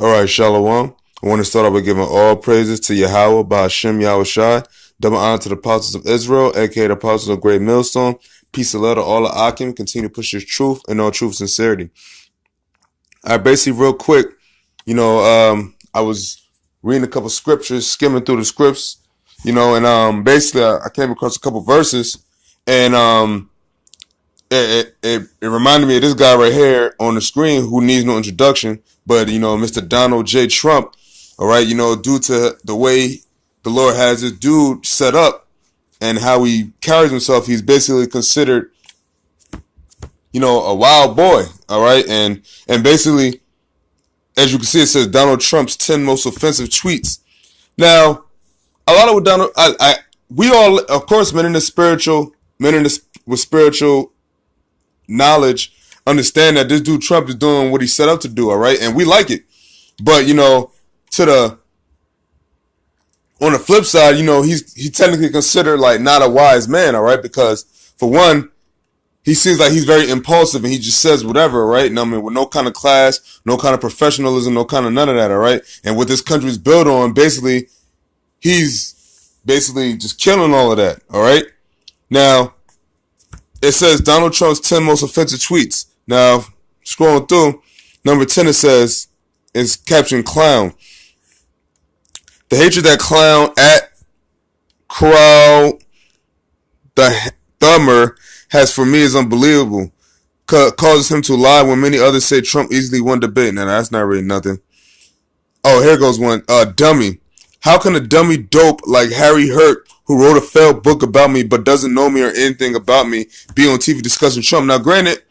All right, Shalom. I want to start off by giving all praises to Yahweh, Ba'Hashem Yahweh Shai. Double honor to the apostles of Israel, aka the apostles of Great Millstone. Peace and love to all of Akim. Continue to push your truth and all truth sincerity. All right, basically, real quick, I was reading a couple scriptures, skimming through the scripts, and basically, I came across a couple verses, and it reminded me of this guy right here on the screen who needs no introduction, but Mr. Donald J. Trump. All right, due to the way the Lord has this dude set up and how he carries himself, he's basically considered, a wild boy. All right, and basically, as you can see, it says Donald Trump's 10 most offensive tweets. Now, a lot of what Donald, we all, of course, with spiritual knowledge, understand that this dude Trump is doing what he set out to do, all right, and we like it. But on the flip side, he's technically considered like not a wise man, all right, because for one, he seems like he's very impulsive and he just says whatever, right? And I mean, with no kind of class, no kind of professionalism, no kind of none of that, all right. And what this country is built on, basically, he's basically just killing all of that, all right. Now, it says Donald Trump's 10 most offensive tweets. Now, scrolling through, number 10, it says, it's captioned clown. The hatred that clown at Crowd the Thumber has for me is unbelievable. Causes him to lie when many others say Trump easily won debate. Now, that's not really nothing. Oh, here goes one. Dummy. How can a dummy dope like Harry Hurt, who wrote a failed book about me but doesn't know me or anything about me, be on TV discussing Trump? Now, granted,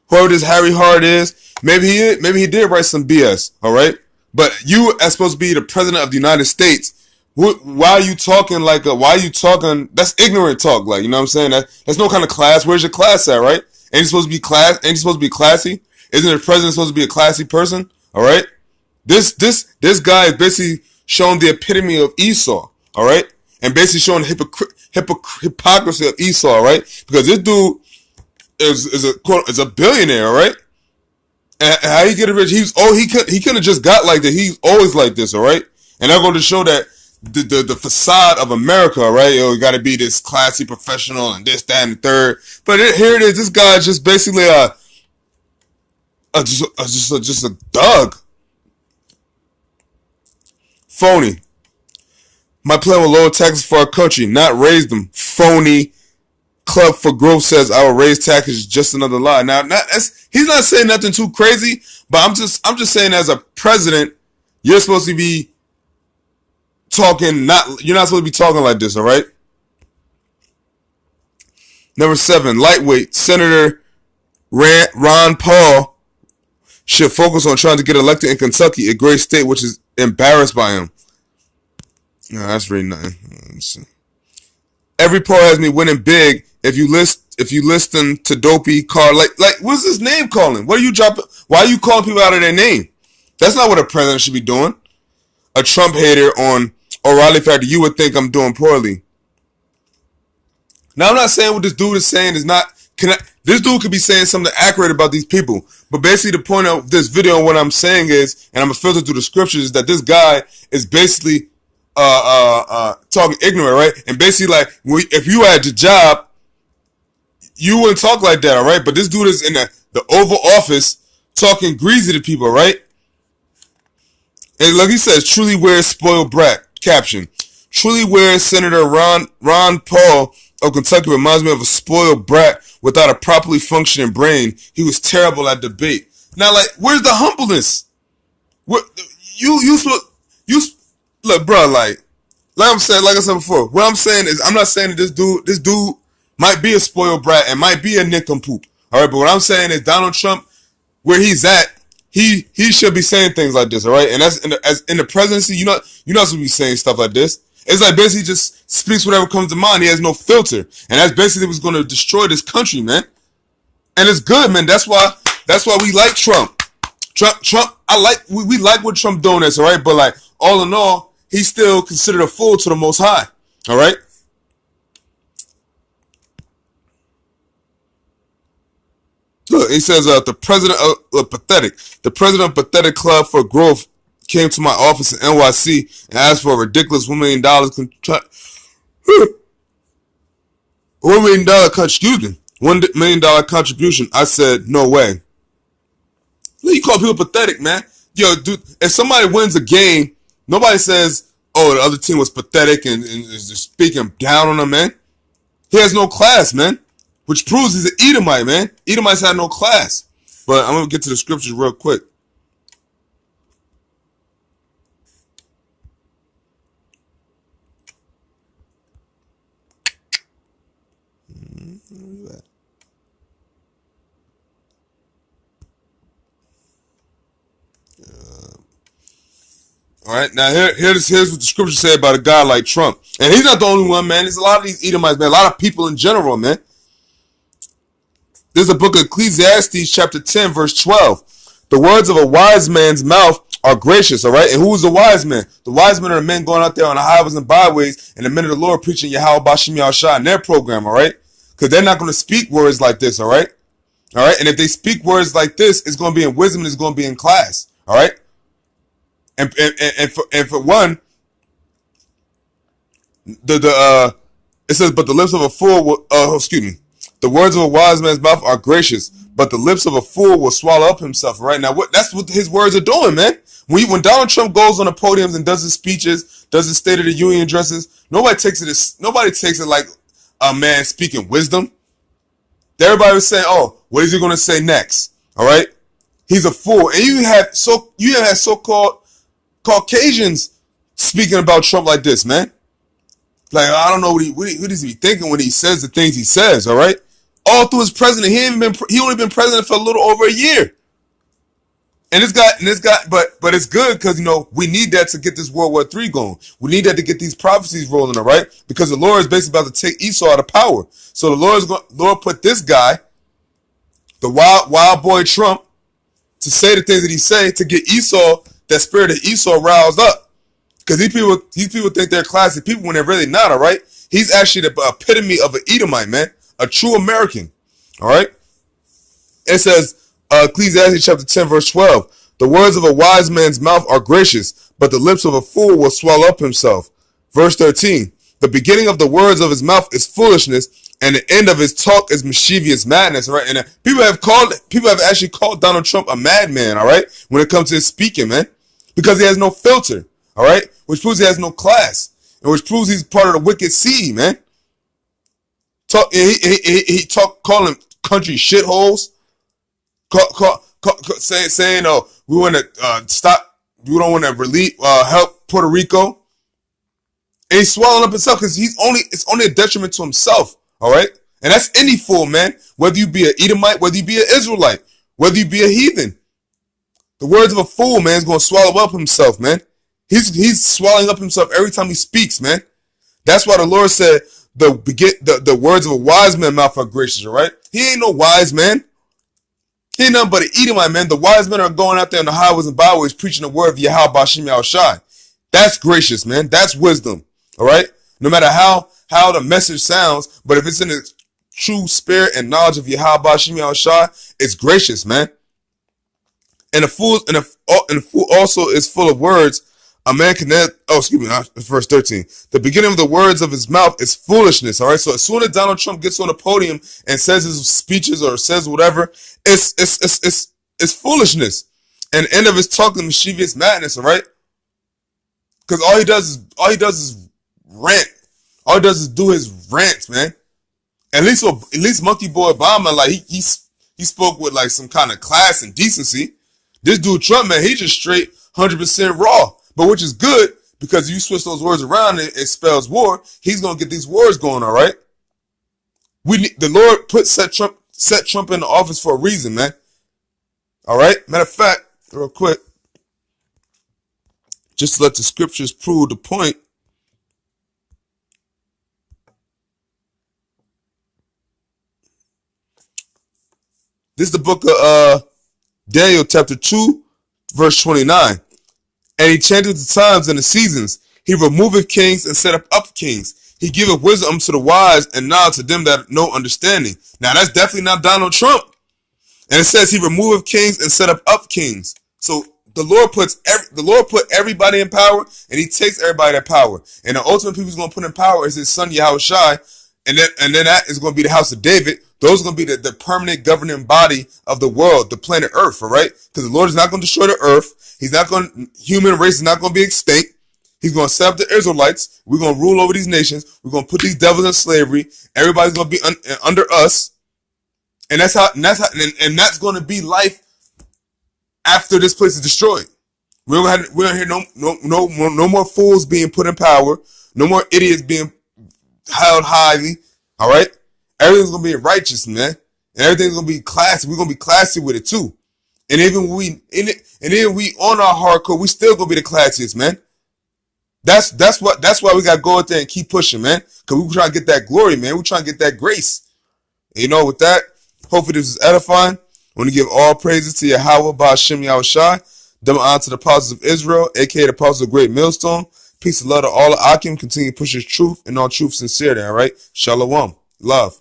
whoever this Harry Hart is, maybe he did write some BS, all right? But you are supposed to be the president of the United States. Why are you talking that's ignorant talk, like, you know what I'm saying? That's no kind of class. Where's your class at, right? Ain't you supposed to be classy? Isn't the president supposed to be a classy person? All right? This guy is basically showing the epitome of Esau, all right? And basically showing hypocrisy of Esau, all right? Because this dude is a billionaire, all right? And how he get rich? He couldn't have just got like that. He's always like this, all right? And they're going to show that the facade of America, right? You got to be this classy professional and this, that, and the third. But here it is. This guy is just basically just a thug. Phony. My plan will lower taxes for our country, not raise them. Phony. Club for Growth says I will raise taxes. Just another lie. Now, he's not saying nothing too crazy, but I'm just saying, as a president, you're supposed to be talking. You're not supposed to be talking like this. All right. Number 7, lightweight Senator Ron Paul should focus on trying to get elected in Kentucky, a great state which is embarrassed by him. No, that's really nothing. Every poll has me winning big. If you listen to Dopey Car, like what's his name calling? What are you dropping? Why are you calling people out of their name? That's not what a president should be doing. A Trump hater on O'Reilly Factor, you would think I'm doing poorly. Now, I'm not saying what this dude is saying is not. This dude could be saying something accurate about these people, but basically the point of this video and what I'm saying is, and I'm gonna filter through the scriptures, is that this guy is basically talking ignorant, right? And basically, like, if you had your job, you wouldn't talk like that, all right? But this dude is in the Oval Office talking greasy to people, right? And like he says, truly wears spoiled brat. Caption: truly wears Senator Ron Paul of Kentucky reminds me of a spoiled brat without a properly functioning brain. He was terrible at debate. Now, like, where's the humbleness? Look, bro, like I said before, what I'm saying is, I'm not saying that this dude might be a spoiled brat and might be a nincompoop, all right? But what I'm saying is, Donald Trump, where he's at, he should be saying things like this, all right? And that's in the presidency, you're not supposed to be saying stuff like this. It's like basically just speaks whatever comes to mind. He has no filter, and that's basically what's going to destroy this country, man. And it's good, man. That's why we like Trump. Trump. We like what Trump doing this, all right? But like, all in all, he's still considered a fool to the Most High. All right? Look, he says the president of Pathetic Club for Growth came to my office in NYC and asked for a ridiculous $1 million $1 million contribution, I said, no way. You call people pathetic, man. Yo, dude, if somebody wins a game, nobody says, oh, the other team was pathetic and is just speaking down on them, man. He has no class, man. Which proves he's an Edomite, man. Edomites have no class. But I'm going to get to the scriptures real quick. All right, now here's what the scripture said about a guy like Trump. And he's not the only one, man. There's a lot of these Edomites, man. A lot of people in general, man. There's a book of Ecclesiastes, chapter 10, verse 12. The words of a wise man's mouth are gracious, all right? And who is the wise man? The wise men are the men going out there on the highways and byways and the men of the Lord preaching Yahweh Bashim Yahushua in their program, all right? Because they're not going to speak words like this, all right? All right? And if they speak words like this, it's going to be in wisdom and it's going to be in class, all right? And for one, it says, but the lips of a fool will, the words of a wise man's mouth are gracious, but the lips of a fool will swallow up himself. Right now, that's what his words are doing, man. When Donald Trump goes on the podiums and does his speeches, does his State of the Union addresses, nobody takes it like a man speaking wisdom. Everybody was saying, oh, what is he going to say next? All right, he's a fool, and you have so-called Caucasians speaking about Trump like this, man. Like, I don't know what does he be thinking when he says the things he says, all right? All through his president, he only been president for a little over a year. And this guy, but it's good because, we need that to get this World War III going. We need that to get these prophecies rolling, all right? Because the Lord is basically about to take Esau out of power. So the Lord put this guy, the wild boy Trump, to say the things that he say to get Esau, that spirit of Esau roused up. Because these people think they're classy people when they're really not, all right? He's actually the epitome of an Edomite, man. A true American, all right? It says, Ecclesiastes chapter 10, verse 12. The words of a wise man's mouth are gracious, but the lips of a fool will swallow up himself. Verse 13. The beginning of the words of his mouth is foolishness, and the end of his talk is mischievous madness, all right? And people have actually called Donald Trump a madman, all right? When it comes to his speaking, man. Because he has no filter, all right? Which proves he has no class, and which proves he's part of the wicked seed, man. He calling country shitholes, saying, oh, we want to stop, we don't want to help Puerto Rico. And he's swallowing up himself because it's only a detriment to himself, all right? And that's any fool, man. Whether you be an Edomite, whether you be an Israelite, whether you be a heathen. The words of a fool, man, is going to swallow up himself, man. He's swallowing up himself every time he speaks, man. That's why the Lord said the words of a wise man's mouth are gracious, all right? He ain't no wise man. He ain't nothing but an Edomite, man. The wise men are going out there on the highways and byways preaching the word of Yahweh Bashim Yahushua. That's gracious, man. That's wisdom, all right? No matter how the message sounds, but if it's in the true spirit and knowledge of Yahweh Bashim Yahushua, it's gracious, man. And a fool also is full of words. A man can verse 13. The beginning of the words of his mouth is foolishness, all right? So as soon as Donald Trump gets on the podium and says his speeches or says whatever, it's foolishness. And the end of his talk is mischievous madness, all right? Because all he does is rant. All he does is do his rants, man. At least Monkey Boy Obama, like he spoke with like some kind of class and decency. This dude Trump, man, he just straight 100% raw. But which is good, because if you switch those words around, it spells war. He's gonna get these wars going, all right? The Lord set Trump in the office for a reason, man. All right. Matter of fact, real quick, just to let the scriptures prove the point. This is the book of Daniel, chapter 2, verse 29. And he changeth the times and the seasons. He removeth kings and set up kings. He giveth wisdom to the wise and knowledge to them that have no understanding. Now that's definitely not Donald Trump. And it says he removeth kings and set up kings. So the Lord put everybody in power, and He takes everybody that power. And the ultimate people He's going to put in power is His Son Yahushua, and then that is going to be the house of David. Those are going to be the permanent governing body of the world, the planet Earth, all right? Because the Lord is not going to destroy the earth. Human race is not going to be extinct. He's going to set up the Israelites. We're going to rule over these nations. We're going to put these devils in slavery. Everybody's going to be under us. And that's going to be life after this place is destroyed. We don't hear no more fools being put in power. No more idiots being held highly. All right? Everything's going to be righteous, man. And everything's going to be classy. We're going to be classy with it too. And even we on our hardcore, we still going to be the classiest, man. That's why we got to go out there and keep pushing, man. Because we trying to get that glory, man. We trying to get that grace. And with that, hopefully this is edifying. I want to give all praises to Yahweh, Ba'ashem Yahushai. Double honor to the apostles of Israel, a.k.a. the apostles of Great Millstone. Peace and love to all of Akim. Continue to push His truth and all truth sincerity, all right? Shalom. Love.